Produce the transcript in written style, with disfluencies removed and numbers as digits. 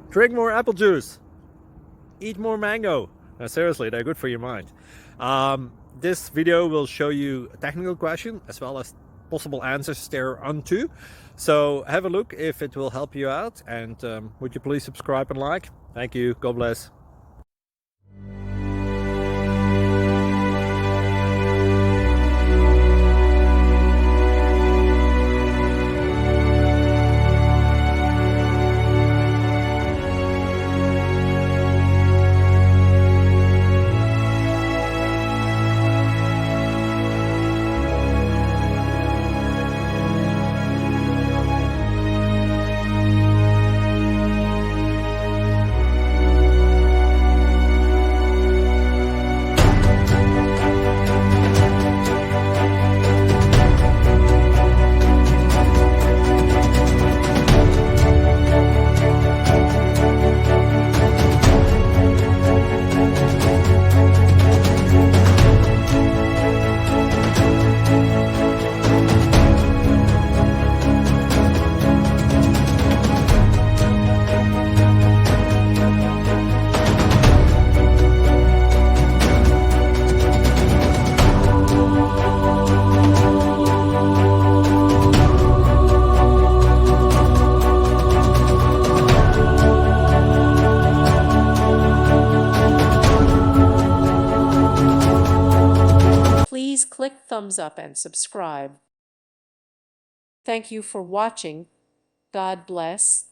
Drink more apple juice. Eat more mango. Seriously, they're good for your mind. This video will show you a technical question as well as possible answers thereunto. So have a look if it will help you out, and would you please subscribe and like? Thank you. God bless. Please click thumbs up and subscribe. Thank you for watching. God bless.